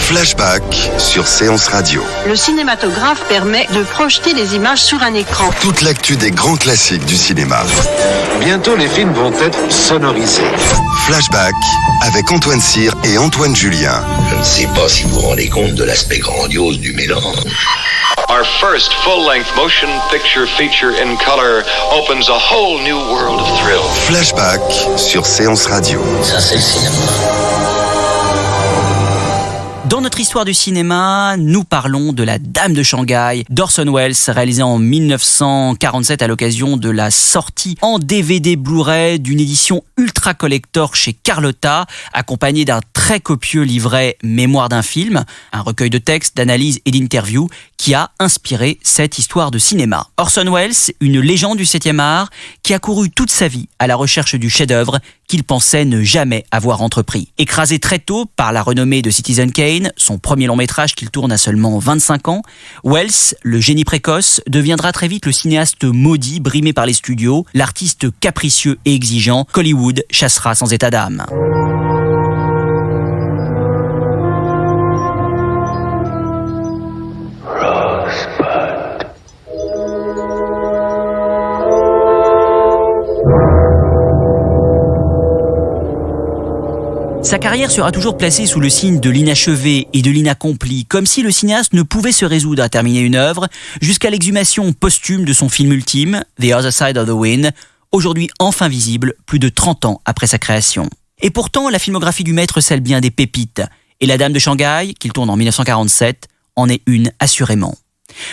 Flashback sur Séance Radio. Le cinématographe permet de projeter les images sur un écran. Toute l'actu des grands classiques du cinéma. Bientôt, les films vont être sonorisés. Flashback avec Antoine Cyr et Antoine Julien. Je ne sais pas si vous vous rendez compte de l'aspect grandiose du mélange. Our first full-length motion picture feature in color opens a whole new world of thrill. Flashback sur Séance Radio. Ça, c'est le cinéma. Dans notre histoire du cinéma, nous parlons de La Dame de Shanghai d'Orson Welles, réalisée en 1947 à l'occasion de la sortie en DVD Blu-ray d'une édition ultra collector chez Carlotta, accompagnée d'un très copieux livret Mémoire d'un film, un recueil de textes, d'analyses et d'interviews qui a inspiré cette histoire de cinéma. Orson Welles, une légende du 7e art, qui a couru toute sa vie à la recherche du chef-d'œuvre qu'il pensait ne jamais avoir entrepris. Écrasé très tôt par la renommée de Citizen Kane, son premier long métrage qu'il tourne à seulement 25 ans, Welles, le génie précoce, deviendra très vite le cinéaste maudit, brimé par les studios, l'artiste capricieux et exigeant qu'Hollywood chassera sans état d'âme. Sa carrière sera toujours placée sous le signe de l'inachevé et de l'inaccompli, comme si le cinéaste ne pouvait se résoudre à terminer une œuvre, jusqu'à l'exhumation posthume de son film ultime, The Other Side of the Wind, aujourd'hui enfin visible, plus de 30 ans après sa création. Et pourtant, la filmographie du maître scelle bien des pépites, et La Dame de Shanghai, qu'il tourne en 1947, en est une assurément.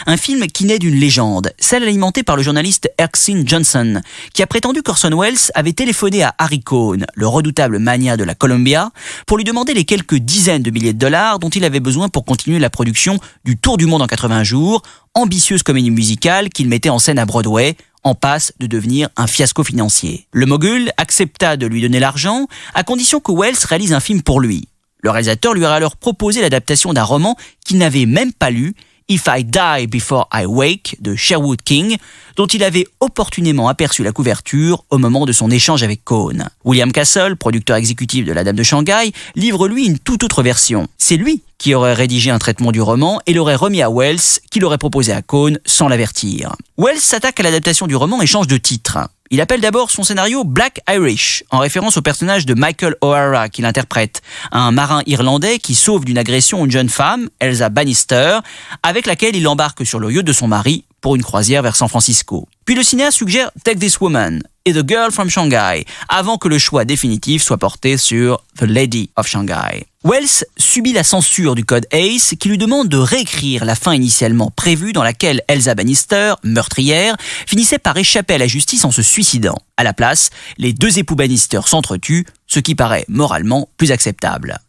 Un film qui naît d'une légende, celle alimentée par le journaliste Erskine Johnson, qui a prétendu qu'Orson Welles avait téléphoné à Harry Cohn, le redoutable magnat de la Columbia, pour lui demander les quelques dizaines de milliers de dollars dont il avait besoin pour continuer la production du Tour du monde en 80 jours, ambitieuse comédie musicale qu'il mettait en scène à Broadway, en passe de devenir un fiasco financier. Le mogul accepta de lui donner l'argent, à condition que Welles réalise un film pour lui. Le réalisateur lui aurait alors proposé l'adaptation d'un roman qu'il n'avait même pas lu, If I Die Before I Wake de Sherwood King, dont il avait opportunément aperçu la couverture au moment de son échange avec Cohn. William Castle, producteur exécutif de La Dame de Shanghai, livre lui une toute autre version. C'est lui qui aurait rédigé un traitement du roman et l'aurait remis à Welles, qui l'aurait proposé à Cohn sans l'avertir. Welles s'attaque à l'adaptation du roman et change de titre. Il appelle d'abord son scénario Black Irish, en référence au personnage de Michael O'Hara qu'il interprète, un marin irlandais qui sauve d'une agression une jeune femme, Elsa Bannister, avec laquelle il embarque sur le yacht de son mari pour une croisière vers San Francisco. Puis le cinéaste suggère Take This Woman et The Girl from Shanghai, avant que le choix définitif soit porté sur The Lady of Shanghai. Welles subit la censure du code ACE qui lui demande de réécrire la fin initialement prévue dans laquelle Elsa Bannister, meurtrière, finissait par échapper à la justice en se suicidant. À la place, les deux époux Bannister s'entretuent, ce qui paraît moralement plus acceptable.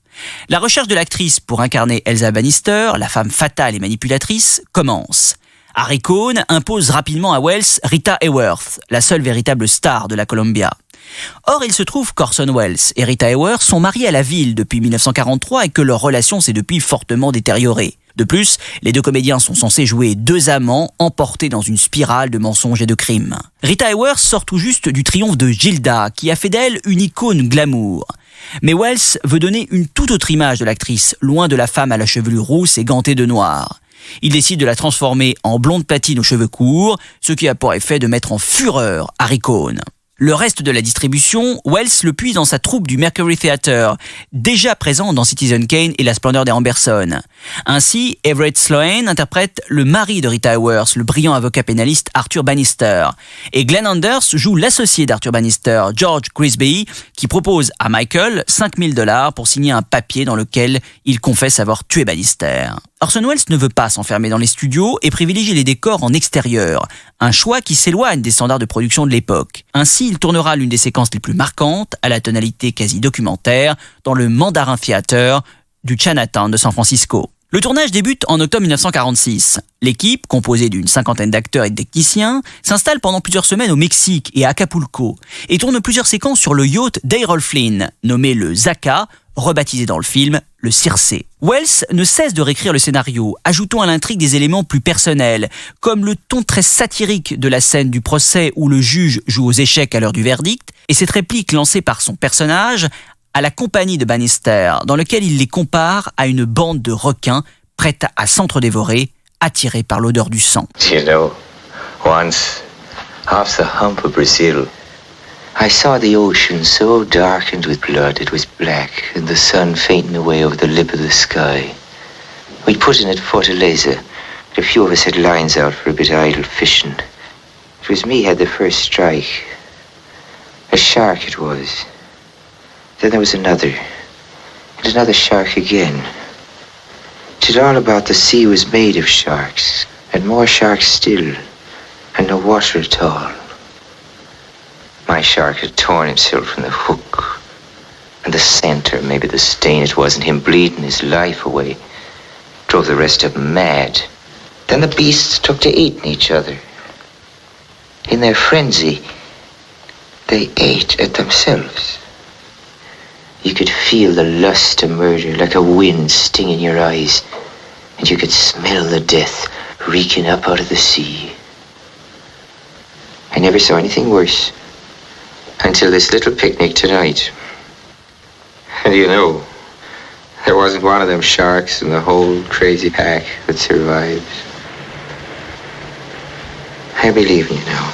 La recherche de l'actrice pour incarner Elsa Bannister, la femme fatale et manipulatrice, commence. Harry Cohn impose rapidement à Welles Rita Hayworth, la seule véritable star de la Columbia. Or, il se trouve qu'Orson Welles et Rita Hayworth sont mariés à la ville depuis 1943 et que leur relation s'est depuis fortement détériorée. De plus, les deux comédiens sont censés jouer deux amants emportés dans une spirale de mensonges et de crimes. Rita Hayworth sort tout juste du triomphe de Gilda, qui a fait d'elle une icône glamour. Mais Welles veut donner une toute autre image de l'actrice, loin de la femme à la chevelure rousse et gantée de noir. Il décide de la transformer en blonde platine aux cheveux courts, ce qui a pour effet de mettre en fureur Harry Cohn. Le reste de la distribution, Welles le puise dans sa troupe du Mercury Theatre, déjà présent dans Citizen Kane et La Splendeur des Amberson. Ainsi, Everett Sloane interprète le mari de Rita Hayworth, le brillant avocat pénaliste Arthur Bannister. Et Glenn Anders joue l'associé d'Arthur Bannister, George Grisby, qui propose à Michael 5 000 $ pour signer un papier dans lequel il confesse avoir tué Bannister. Orson Welles ne veut pas s'enfermer dans les studios et privilégie les décors en extérieur, un choix qui s'éloigne des standards de production de l'époque. Ainsi, il tournera l'une des séquences les plus marquantes, à la tonalité quasi documentaire, dans le Mandarin Theater du Chinatown de San Francisco. Le tournage débute en octobre 1946. L'équipe, composée d'une 50aine d'acteurs et de techniciens, s'installe pendant plusieurs semaines au Mexique et à Acapulco, et tourne plusieurs séquences sur le yacht d'Errol Flynn, nommé le Zaka, rebaptisé dans le film le Circé. Welles ne cesse de réécrire le scénario, ajoutant à l'intrigue des éléments plus personnels, comme le ton très satirique de la scène du procès où le juge joue aux échecs à l'heure du verdict, et cette réplique lancée par son personnage à la compagnie de Bannister, dans lequel il les compare à une bande de requins prête à s'entre-dévorer, attirés par l'odeur du sang. You know, once, off the hump of Brazil, I saw the ocean so darkened with blood it was black, and the sun fainting away over the lip of the sky. We'd put in at Fortaleza, but a few of us had lines out for a bit of idle fishing. It was me had the first strike. A shark it was. Then there was another, and another shark again. It's all about the sea was made of sharks, and more sharks still, and no water at all. My shark had torn himself from the hook, and the scent, or maybe the stain it was, and him bleeding his life away, drove the rest of them mad. Then the beasts took to eating each other. In their frenzy, they ate at themselves. You could feel the lust to murder like a wind stinging your eyes, and you could smell the death reeking up out of the sea. I never saw anything worse until this little picnic tonight. And you know, there wasn't one of them sharks in the whole crazy pack that survived. I believe in you now.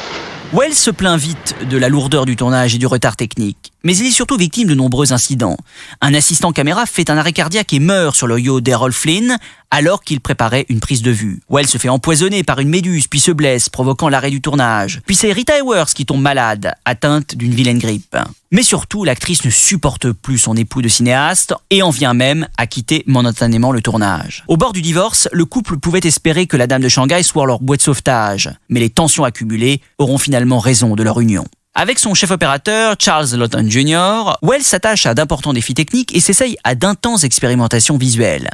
Wells se plaint vite de la lourdeur du tournage et du retard technique, mais il est surtout victime de nombreux incidents. Un assistant caméra fait un arrêt cardiaque et meurt sur le yacht d'Errol Flynn alors qu'il préparait une prise de vue. Wells se fait empoisonner par une méduse puis se blesse, provoquant l'arrêt du tournage. Puis c'est Rita Hayworth qui tombe malade, atteinte d'une vilaine grippe. Mais surtout, l'actrice ne supporte plus son époux de cinéaste et en vient même à quitter momentanément le tournage. Au bord du divorce, le couple pouvait espérer que la Dame de Shanghai soit leur bouée de sauvetage, mais les tensions accumulées auront finalement raison de leur union. Avec son chef opérateur, Charles Laughton Jr., Wells s'attache à d'importants défis techniques et s'essaye à d'intenses expérimentations visuelles.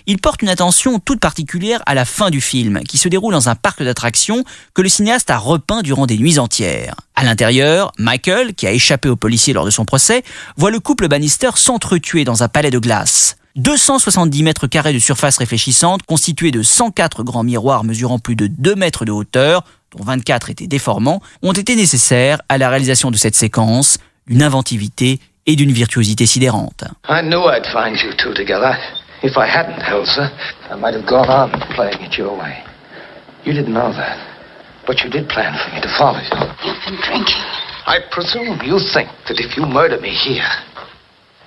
Il porte une attention toute particulière à la fin du film, qui se déroule dans un parc d'attractions que le cinéaste a repeint durant des nuits entières. À l'intérieur, Michael, qui a échappé aux policiers lors de son procès, voit le couple Bannister s'entretuer dans un palais de glace. 270 mètres carrés de surface réfléchissante, constitués de 104 grands miroirs mesurant plus de 2 mètres de hauteur, dont 24 étaient déformants, ont été nécessaires à la réalisation de cette séquence, d'une inventivité et d'une virtuosité sidérante. I knew I'd find you two together. If I hadn't, Elsa, I might have gone on playing it your way. You didn't know that, but you did plan for me to follow you. You've been drinking. I presume you think that if you murder me here,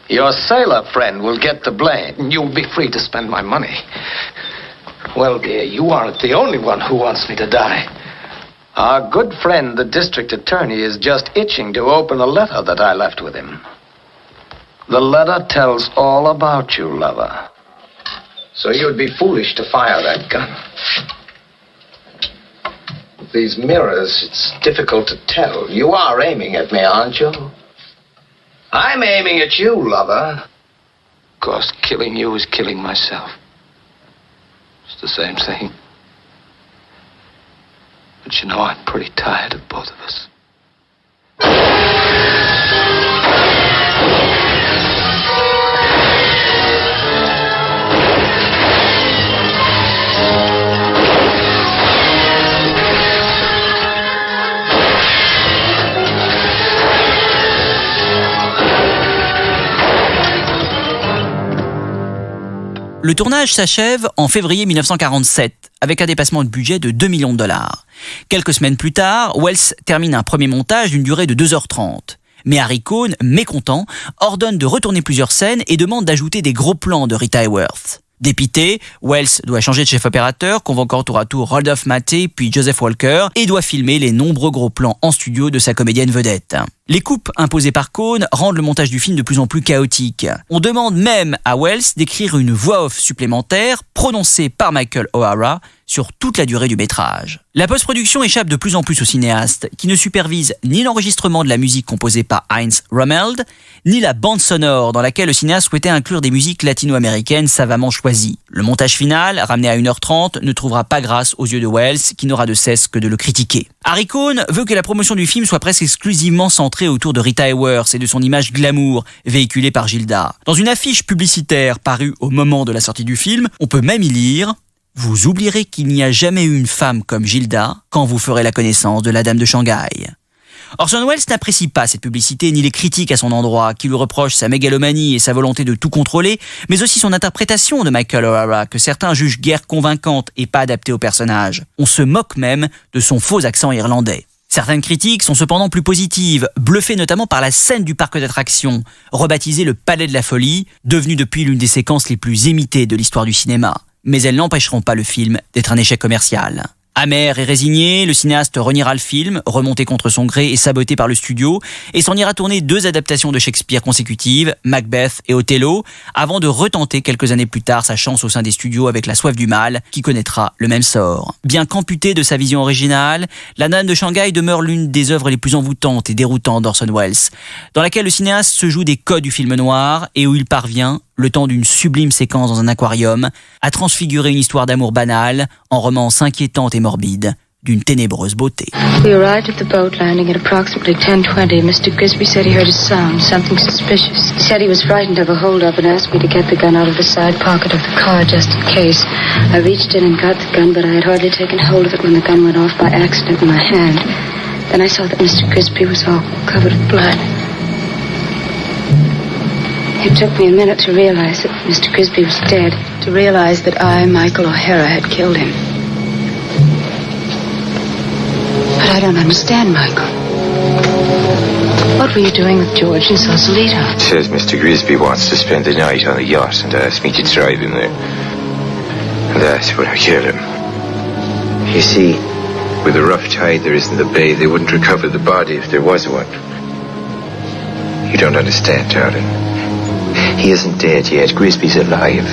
your sailor friend will get the blame and you'll be free to spend my money. Well, dear, you aren't the only one who wants me to die. Our good friend, the district attorney, is just itching to open a letter that I left with him. The letter tells all about you, lover. So you'd be foolish to fire that gun. With these mirrors, it's difficult to tell. You are aiming at me, aren't you? I'm aiming at you, lover. Of course, killing you is killing myself. It's the same thing. But you know, I'm pretty tired of both of us. Le tournage s'achève en février 1947, avec un dépassement de budget de 2 millions de dollars. Quelques semaines plus tard, Wells termine un premier montage d'une durée de 2h30. Mais Harry Cohn, mécontent, ordonne de retourner plusieurs scènes et demande d'ajouter des gros plans de Rita Hayworth. Dépité, Wells doit changer de chef opérateur, convoquant tour à tour Rudolph Maté puis Joseph Walker et doit filmer les nombreux gros plans en studio de sa comédienne vedette. Les coupes imposées par Cohn rendent le montage du film de plus en plus chaotique. On demande même à Wells d'écrire une voix off supplémentaire prononcée par Michael O'Hara sur toute la durée du métrage. La post-production échappe de plus en plus au cinéaste, qui ne supervise ni l'enregistrement de la musique composée par Heinz Rommeld, ni la bande sonore dans laquelle le cinéaste souhaitait inclure des musiques latino-américaines savamment choisies. Le montage final, ramené à 1h30, ne trouvera pas grâce aux yeux de Wells, qui n'aura de cesse que de le critiquer. Harry Cohn veut que la promotion du film soit presque exclusivement centrée autour de Rita Hayworth et de son image glamour, véhiculée par Gilda. Dans une affiche publicitaire parue au moment de la sortie du film, on peut même y lire « Vous oublierez qu'il n'y a jamais eu une femme comme Gilda quand vous ferez la connaissance de la Dame de Shanghai ». Orson Welles n'apprécie pas cette publicité ni les critiques à son endroit, qui lui reprochent sa mégalomanie et sa volonté de tout contrôler, mais aussi son interprétation de Michael O'Hara, que certains jugent guère convaincante et pas adaptée au personnage. On se moque même de son faux accent irlandais. Certaines critiques sont cependant plus positives, bluffées notamment par la scène du parc d'attractions, rebaptisée le Palais de la Folie, devenue depuis l'une des séquences les plus imitées de l'histoire du cinéma. Mais elles n'empêcheront pas le film d'être un échec commercial. Amer et résigné, le cinéaste reniera le film, remonté contre son gré et saboté par le studio, et s'en ira tourner 2 adaptations de Shakespeare consécutives, Macbeth et Othello, avant de retenter quelques années plus tard sa chance au sein des studios avec La Soif du Mal, qui connaîtra le même sort. Bien qu'amputée de sa vision originale, La Nonne de Shanghai demeure l'une des œuvres les plus envoûtantes et déroutantes d'Orson Welles, dans laquelle le cinéaste se joue des codes du film noir et où il parvient, le temps d'une sublime séquence dans un aquarium, à transfigurer une histoire d'amour banale en romance inquiétante et morbide d'une ténébreuse beauté. We arrived at the boat landing at approximately 10:20. Mr. Grisby said he heard a sound, something suspicious. He said he was frightened of a hold-up and asked me to get the gun out of the side pocket of the car just in case. I reached in and got the gun, but I had hardly taken hold of it when the gun went off by accident in my hand. Then I saw that Mr. Grisby was all covered with blood. It took me a minute to realize that Mr. Grisby was dead, to realize that I, Michael O'Hara, had killed him. But I don't understand, Michael. What were you doing with George in Sausalito? Says Mr. Grisby wants to spend the night on a yacht and asked me to drive him there. And that's when I killed him. You see, with a rough tide there is in the bay, they wouldn't recover the body if there was one. You don't understand, darling. He isn't dead yet. Grisby's alive.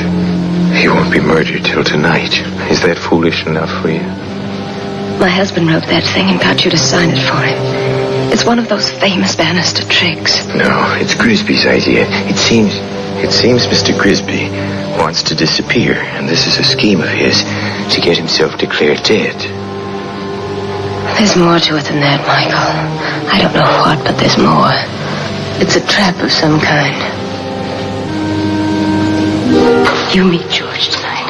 He won't be murdered till tonight. Is that foolish enough for you? My husband wrote that thing and got you to sign it for him. It's one of those famous Bannister tricks. No, it's Grisby's idea. It seems Mr. Grisby wants to disappear, and this is a scheme of his to get himself declared dead. There's more to it than that, Michael. I don't know what, but there's more. It's a trap of some kind. You meet George tonight,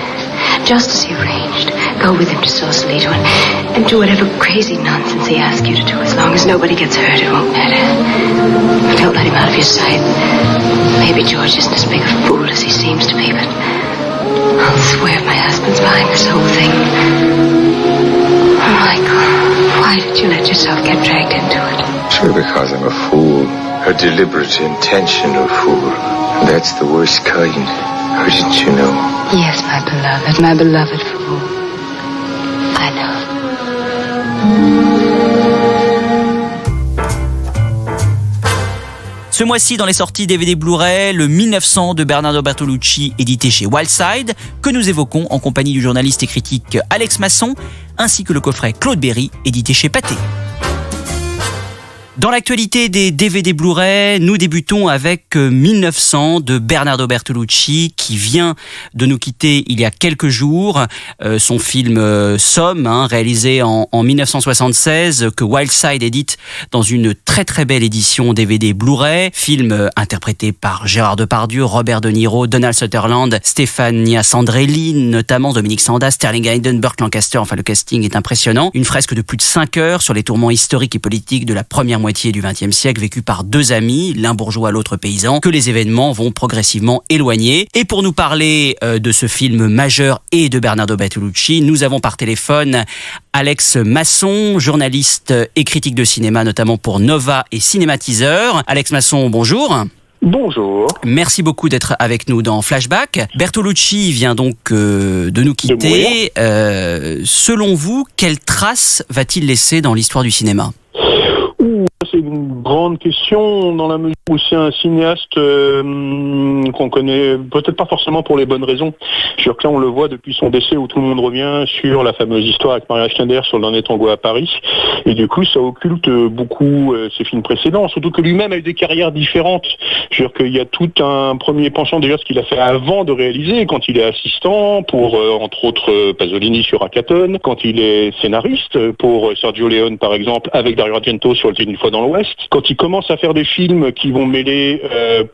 just as he arranged. Go with him to Sausalito and do whatever crazy nonsense he asks you to do. As long as nobody gets hurt, it won't matter. Don't let him out of your sight. Maybe George isn't as big a fool as he seems to be, but I'll swear my husband's behind this whole thing. Oh, Michael, why did you let yourself get dragged into it? Sure, because I'm a fool. A deliberate, intentional fool. That's the worst kind. Or didn't you know? Yes, my beloved fool. I know. Ce mois-ci, dans les sorties DVD Blu-ray, le 1900 de Bernardo Bertolucci, édité chez Wildside, que nous évoquons en compagnie du journaliste et critique Alex Masson, ainsi que le coffret Claude Berry, édité chez Pathé. Dans l'actualité des DVD Blu-ray, nous débutons avec 1900 de Bernardo Bertolucci qui vient de nous quitter il y a quelques jours. Son film Somme, réalisé en 1976, que Wildside édite dans une très très belle édition DVD Blu-ray. Film interprété par Gérard Depardieu, Robert De Niro, Donald Sutherland, Stefania Sandrelli, notamment Dominique Sanda, Sterling Hayden, Burt Lancaster. Enfin, le casting est impressionnant. Une fresque de plus de 5 heures sur les tourments historiques et politiques de la première moitié du XXe siècle, vécu par 2 amis, l'un bourgeois, l'autre paysan, que les événements vont progressivement éloigner. Et pour nous parler de ce film majeur et de Bernardo Bertolucci, nous avons par téléphone Alex Masson, journaliste et critique de cinéma, notamment pour Nova et Cinématiseur. Alex Masson, bonjour. Bonjour. Merci beaucoup d'être avec nous dans Flashback. Bertolucci vient donc de nous quitter. Selon vous, quelle trace va-t-il laisser dans l'histoire du cinéma ? C'est une grande question dans la mesure où c'est un cinéaste qu'on connaît peut-être pas forcément pour les bonnes raisons. Je veux dire que là on le voit depuis son décès où tout le monde revient sur la fameuse histoire avec Maria Schneider sur le dernier tango à Paris, et du coup ça occulte beaucoup ses films précédents, surtout que lui-même a eu des carrières différentes. Je veux dire qu'il y a tout un premier penchant déjà ce qu'il a fait avant de réaliser, quand il est assistant pour entre autres Pasolini sur Hackathon, quand il est scénariste pour Sergio Leone par exemple avec Dario Argento sur C'était une fois dans l'Ouest. Quand il commence à faire des films qui vont mêler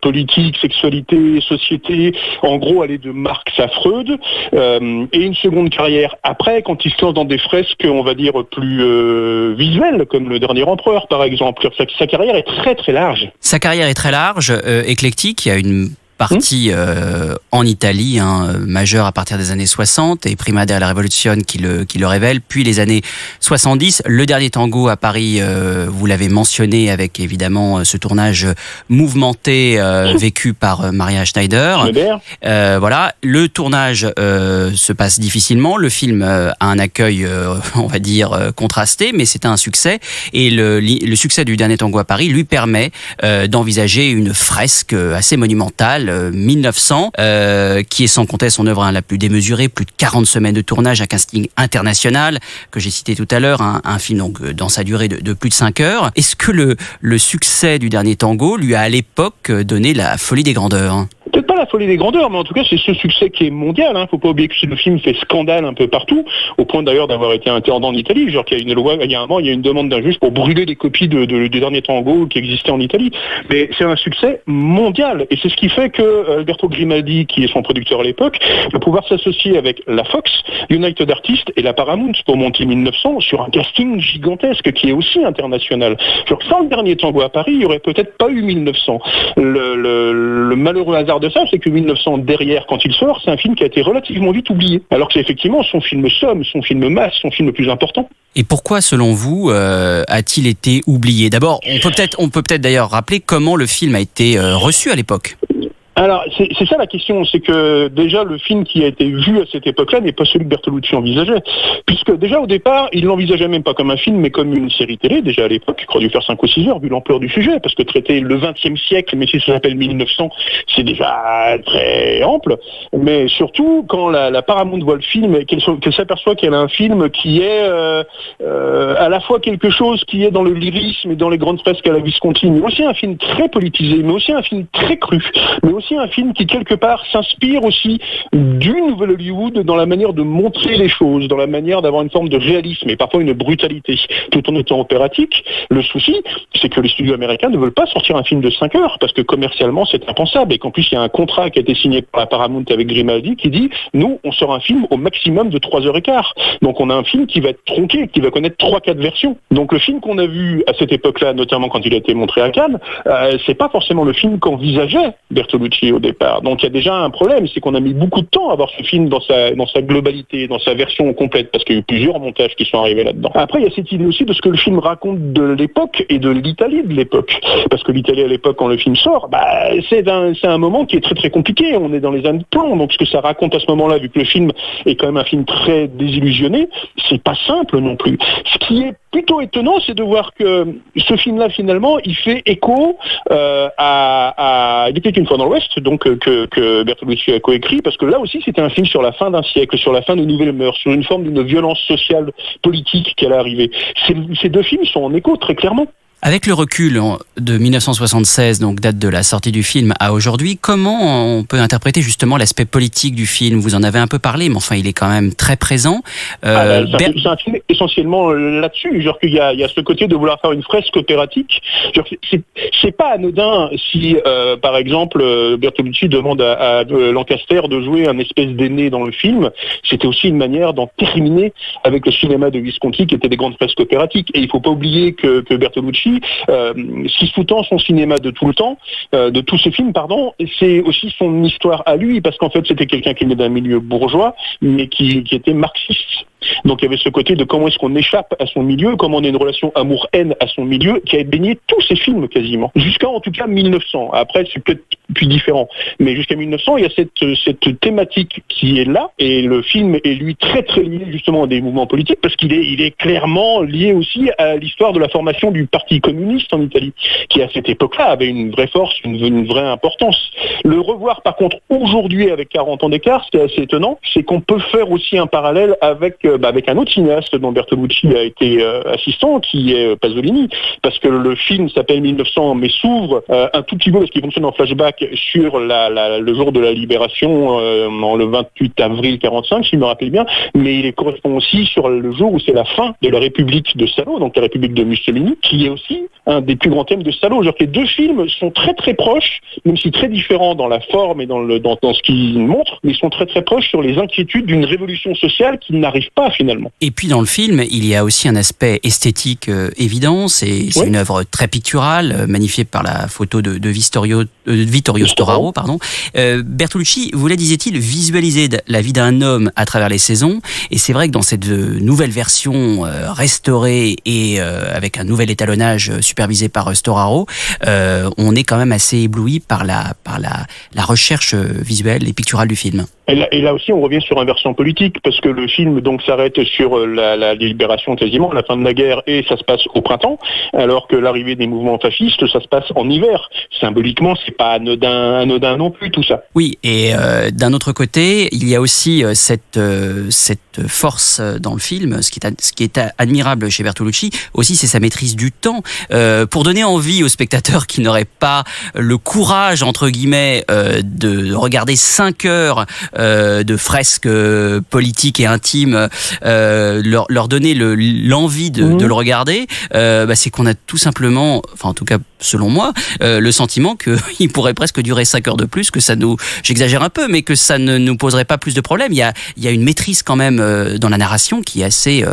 politique, sexualité, société, en gros aller de Marx à Freud, et une seconde carrière après, quand il se lance dans des fresques, on va dire, plus visuelles, comme Le Dernier Empereur, par exemple. Sa carrière est très très large. Sa carrière est très large, éclectique. Il y a une partie en Italie, majeure à partir des années 60, et Prima della Rivoluzione qui le révèle, puis les années 70. Le Dernier Tango à Paris, vous l'avez mentionné, avec évidemment ce tournage mouvementé vécu par Maria Schneider. Voilà, le tournage se passe difficilement, le film a un accueil, on va dire, contrasté, mais c'est un succès, et le succès du Dernier Tango à Paris lui permet d'envisager une fresque assez monumentale, 1900, qui est sans compter son œuvre la plus démesurée, plus de 40 semaines de tournage, un casting international que j'ai cité tout à l'heure, un film donc dans sa durée de plus de 5 heures. Est-ce que le succès du Dernier Tango lui a à l'époque donné la folie des grandeurs ? Peut-être pas la folie des grandeurs, mais en tout cas c'est ce succès qui est mondial. Faut pas oublier que le film fait scandale un peu partout, au point d'ailleurs d'avoir été interdit en Italie. Genre qu'il y a une loi, il y a une demande d'un juge pour brûler les copies du Dernier Tango qui existait en Italie. Mais c'est un succès mondial, et c'est ce qui fait que Alberto Grimaldi, qui est son producteur à l'époque, va pouvoir s'associer avec la Fox, United Artists et la Paramount pour monter 1900 sur un casting gigantesque qui est aussi international. Genre sans Le Dernier Tango à Paris, il n'y aurait peut-être pas eu 1900. Le malheureux hasard de ça, c'est que 1900 derrière, quand il sort, c'est un film qui a été relativement vite oublié. Alors que c'est effectivement son film somme, son film masse, son film le plus important. Et pourquoi, selon vous, a-t-il été oublié ? D'abord, on peut peut-être d'ailleurs rappeler comment le film a été reçu à l'époque. Alors, c'est ça la question, c'est que déjà le film qui a été vu à cette époque-là n'est pas celui que Bertolucci envisageait, puisque déjà au départ, il l'envisageait même pas comme un film, mais comme une série télé, déjà à l'époque, il aurait dû faire 5 ou 6 heures, vu l'ampleur du sujet, parce que traiter le 20e siècle, mais si ça s'appelle 1900, c'est déjà très ample, mais surtout, quand la Paramount voit le film, et qu'elle s'aperçoit qu'elle a un film qui est à la fois quelque chose qui est dans le lyrisme et dans les grandes fresques à la Visconti, mais aussi un film très politisé, mais aussi un film très cru, mais aussi un film qui quelque part s'inspire aussi du nouvel Hollywood dans la manière de montrer les choses, dans la manière d'avoir une forme de réalisme et parfois une brutalité, tout en étant opératique. Le souci, c'est que les studios américains ne veulent pas sortir un film de 5 heures parce que commercialement c'est impensable, et qu'en plus il y a un contrat qui a été signé par la Paramount avec Grimaldi qui dit nous on sort un film au maximum de 3h15. Donc on a un film qui va être tronqué, qui va connaître 3-4 versions. Donc le film qu'on a vu à cette époque-là, notamment quand il a été montré à Cannes, c'est pas forcément le film qu'envisageait Bertolucci au départ. Donc il y a déjà un problème, c'est qu'on a mis beaucoup de temps à voir ce film dans sa globalité, dans sa version complète, parce qu'il y a eu plusieurs montages qui sont arrivés là-dedans. Après, il y a cette idée aussi de ce que le film raconte de l'époque et de l'Italie de l'époque. Parce que l'Italie à l'époque, quand le film sort, c'est un moment qui est très très compliqué. On est dans les années de plomb, donc ce que ça raconte à ce moment-là, vu que le film est quand même un film très désillusionné, c'est pas simple non plus. Ce qui est plutôt étonnant, c'est de voir que ce film-là, finalement, il fait écho à Il était une fois dans l'Ouest, donc que Bertolucci a coécrit, parce que là aussi c'était un film sur la fin d'un siècle, sur la fin de nouvelles mœurs, sur une forme d'une violence sociale, politique qui allait arriver. Ces deux films sont en écho très clairement. Avec le recul de 1976, donc date de la sortie du film, à aujourd'hui, comment on peut interpréter justement l'aspect politique du film ? Vous en avez un peu parlé, mais enfin il est quand même très présent. C'est un film essentiellement là-dessus, genre qu'il y a ce côté de vouloir faire une fresque opératique. Genre, c'est pas anodin si, par exemple, Bertolucci demande à Lancaster de jouer un espèce d'aîné dans le film. C'était aussi une manière d'en terminer avec le cinéma de Visconti, qui était des grandes fresques opératiques. Et il faut pas oublier que Bertolucci, si sous-tend son cinéma de tout le temps, de tous ses films, pardon, c'est aussi son histoire à lui, parce qu'en fait c'était quelqu'un qui venait d'un milieu bourgeois, mais qui était marxiste. Donc il y avait ce côté de comment est-ce qu'on échappe à son milieu, comment on a une relation amour-haine à son milieu, qui a baigné tous ses films quasiment. Jusqu'à en tout cas 1900. Après c'est peut-être plus différent. Mais jusqu'à 1900, il y a cette thématique qui est là, et le film est lui très très lié justement à des mouvements politiques, parce qu'il est clairement lié aussi à l'histoire de la formation du Parti communiste en Italie, qui à cette époque-là avait une vraie force, une vraie importance. Le revoir par contre aujourd'hui avec 40 ans d'écart, c'est assez étonnant, c'est qu'on peut faire aussi un parallèle avec avec un autre cinéaste dont Bertolucci a été assistant, qui est Pasolini, parce que le film s'appelle 1900 mais s'ouvre un tout petit peu parce qu'il fonctionne en flashback sur le jour de la libération, le 28 avril 45, si je me rappelle bien, mais il correspond aussi sur le jour où c'est la fin de la République de Salo, donc la République de Mussolini, qui est aussi un des plus grands thèmes de Salo. Genre que les deux films sont très très proches, même si très différents dans la forme et dans ce qu'ils montrent, mais ils sont très très proches sur les inquiétudes d'une révolution sociale qui n'arrive pas finalement. Et puis dans le film, il y a aussi un aspect esthétique évident, c'est une œuvre très picturale, magnifiée par la photo de Vittorio Storaro. Bertolucci voulait, disait-il, visualiser la vie d'un homme à travers les saisons, et c'est vrai que dans cette nouvelle version restaurée et avec un nouvel étalonnage supervisé par Storaro, on est quand même assez ébloui par la recherche visuelle et picturale du film. Et là aussi, on revient sur un versant politique, parce que le film donc s'arrête sur la libération quasiment, la fin de la guerre, et ça se passe au printemps, alors que l'arrivée des mouvements fascistes, ça se passe en hiver. Symboliquement, c'est pas anodin non plus, tout ça. Oui, et d'un autre côté, il y a aussi cette force dans le film, ce qui est admirable chez Bertolucci, aussi c'est sa maîtrise du temps, pour donner envie aux spectateurs qui n'auraient pas le courage, entre guillemets, de regarder 5 heures de fresques politiques et intimes, leur donner l'envie de le regarder, c'est qu'on a tout simplement, enfin en tout cas selon moi, le sentiment qu'il pourrait presque durer 5 heures de plus, que ça j'exagère un peu, mais que ça ne nous poserait pas plus de problèmes. Il y a une maîtrise quand même dans la narration qui est assez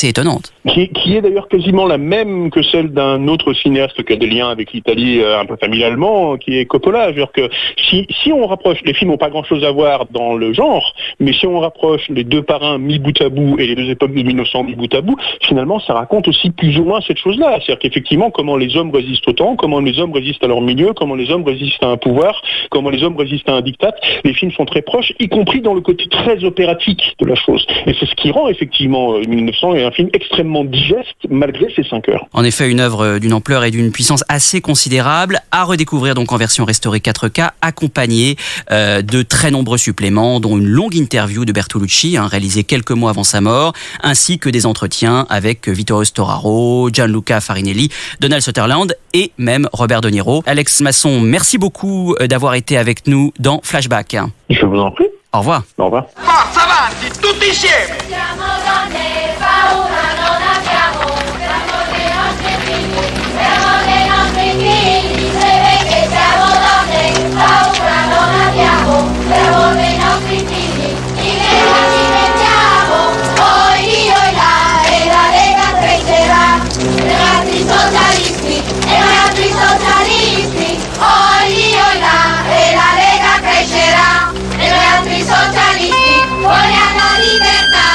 étonnante. Qui est d'ailleurs quasiment la même que celle d'un autre cinéaste qui a des liens avec l'Italie un peu familialement, qui est Coppola. C'est-à-dire que si on rapproche, les films n'ont pas grand-chose à voir dans le genre, mais si on rapproche les deux parrains mis bout à bout et les deux époques de 1900 mis bout à bout, finalement ça raconte aussi plus ou moins cette chose-là. C'est-à-dire qu'effectivement, comment les hommes résistent au temps, comment les hommes résistent à leur milieu, comment les hommes résistent à un pouvoir, comment les hommes résistent à un diktat. Les films sont très proches, y compris dans le côté très opératique de la chose. Et c'est ce qui rend effectivement 1900 est un film extrêmement digeste malgré ses 5 heures. En effet, une œuvre d'une ampleur et d'une puissance assez considérable, à redécouvrir donc en version restaurée 4K, accompagnée de très nombreux suppléments, dont une longue interview de Bertolucci, réalisée quelques mois avant sa mort, ainsi que des entretiens avec Vittorio Storaro, Gianluca Farinelli, Donald Sutherland et même Robert De Niro. Alex Masson, merci beaucoup d'avoir été avec nous dans Flashback. Je vous en prie. Au revoir. Au revoir. Forza avanti, tutti insieme! Siamo donne, paura non abbiamo, siamo dei nostri figli, siamo dei nostri figli, se vedi siamo donne, paura non abbiamo, siamo dei nostri figli, in Lega ci mettiamo, poi io e là, e la Lega crescerà, noi altri socialisti, e noi altri socialisti, poi io e là, e la Lega crescerà, e noi altri socialisti vogliamo libertà.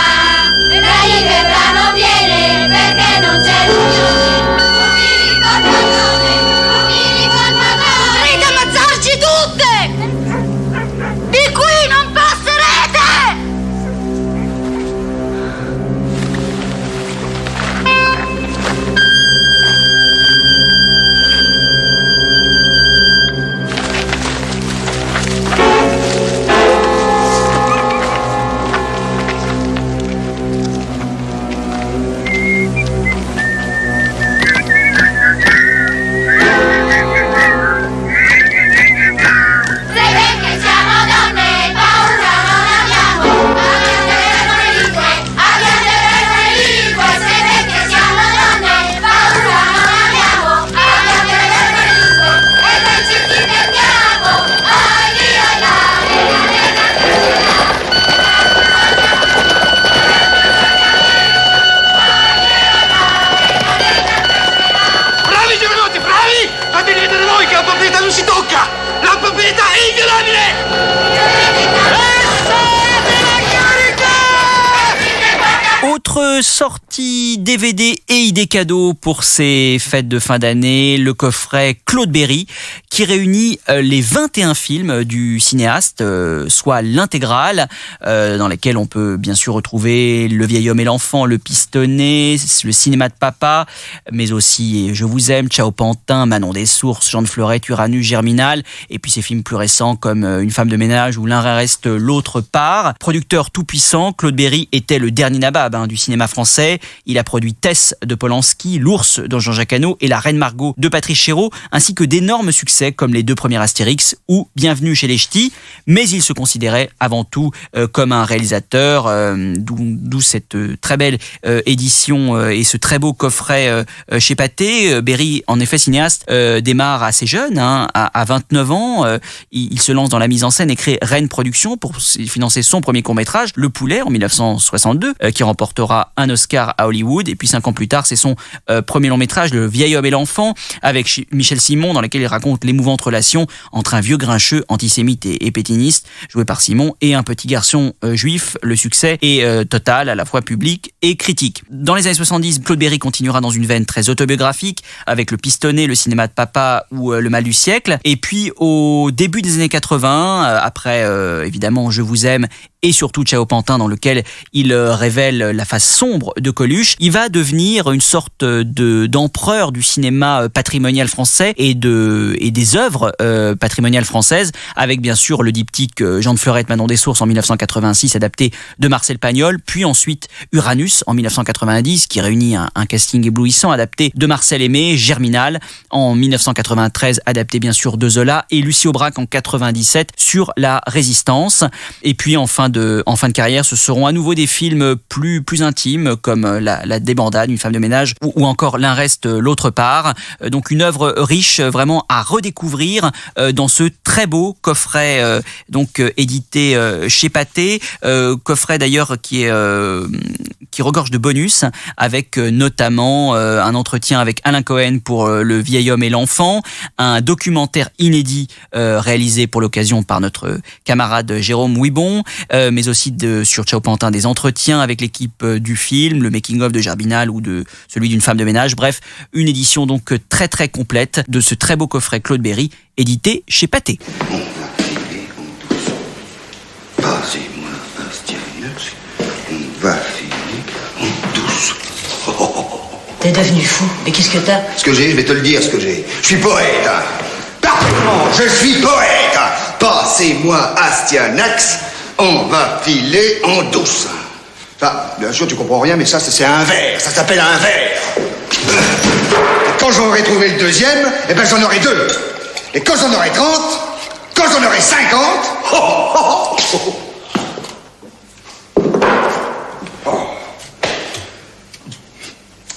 sortie DVD et idée cadeau pour ces fêtes de fin d'année, le coffret Claude Berry qui réunit les 21 films du cinéaste, soit l'intégrale, dans lesquels on peut bien sûr retrouver Le vieil homme et l'enfant, Le pistonné, Le cinéma de papa, mais aussi Je vous aime, Ciao Pantin, Manon des sources, Jean de Fleurette, Uranus, Germinal, et puis ces films plus récents comme Une femme de ménage ou L'un reste, l'autre part. Producteur tout puissant, Claude Berry était le dernier nabab du cinéma français. Il a produit Tess de Polanski, L'ours de Jean-Jacques Hano et La Reine Margot de Patrice Chéreau, ainsi que d'énormes succès comme les 2 premiers Astérix ou Bienvenue chez les Ch'tis. Mais il se considérait avant tout comme un réalisateur, d'où cette très belle édition et ce très beau coffret chez Pathé. Berry, en effet cinéaste, démarre assez jeune, à 29 ans. Il se lance dans la mise en scène et crée Rennes Productions pour financer son premier court-métrage, Le Poulet, en 1962, qui remportera un Oscar à Hollywood. Et puis 5 ans plus tard, c'est son premier long-métrage, Le vieil homme et l'enfant, avec Michel Simon, dans lequel il raconte l'émouvante relation entre un vieux grincheux antisémite et pétiniste, joué par Simon, et un petit garçon juif. Le succès est total, à la fois public et critique. Dans les années 70, Claude Berry continuera dans une veine très autobiographique, avec Le pistonné, Le cinéma de papa ou Le mal du siècle. Et puis au début des années 80, après évidemment Je vous aime et surtout Ciao Pantin, dans lequel il révèle la face sombre de Coluche, il va devenir une sorte d'empereur du cinéma patrimonial français et des œuvres patrimoniales françaises, avec bien sûr le diptyque Jean de Fleurette, Manon des sources en 1986, adapté de Marcel Pagnol, puis ensuite Uranus en 1990, qui réunit un casting éblouissant, adapté de Marcel Aimé, Germinal en 1993, adapté bien sûr de Zola, et Lucie Aubrac en 97 sur la résistance. Et puis en fin de carrière, ce seront à nouveau des films plus intimes, comme la débandade, Une femme de ménage, ou encore L'un reste, l'autre part. Donc une œuvre riche vraiment à redécouvrir dans ce très beau coffret édité chez Pathé, coffret d'ailleurs qui regorge de bonus, avec notamment un entretien avec Alain Cohen pour Le vieil homme et l'enfant, un documentaire inédit réalisé pour l'occasion par notre camarade Jérôme Ouibon, mais aussi sur Ciao Pantin des entretiens avec l'équipe du film, le making-of de Germinal ou de celui d'une femme de ménage. Bref, une édition donc très très complète de ce très beau coffret Claude Berry, édité chez Pathé. Passez-moi un Astérix, on va filer en douce. T'es devenu fou, mais qu'est-ce que t'as? Ce que j'ai, je vais te le dire, ce que j'ai. Je suis poète. Parfaitement, je suis poète. Passez-moi Astyanax, on va filer en douce. Ça, bien sûr, tu comprends rien, mais ça, c'est un vers. Ça s'appelle un vers. Quand j'aurai trouvé le deuxième, eh ben j'en aurai 2. Et quand j'en aurai 30, quand j'en aurai 50...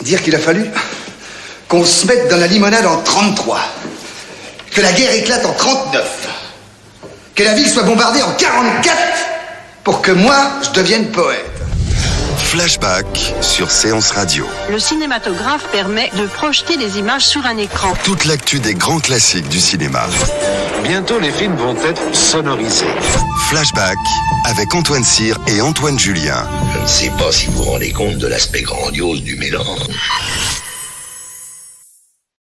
Dire qu'il a fallu qu'on se mette dans la limonade en 33, que la guerre éclate en 39, que la ville soit bombardée en 44 pour que moi, je devienne poète. Flashback sur Séance Radio. Le cinématographe permet de projeter les images sur un écran. Toute l'actu des grands classiques du cinéma. Bientôt, les films vont être sonorisés. Flashback avec Antoine Cyr et Antoine Julien. Je ne sais pas si vous vous rendez compte de l'aspect grandiose du mélange.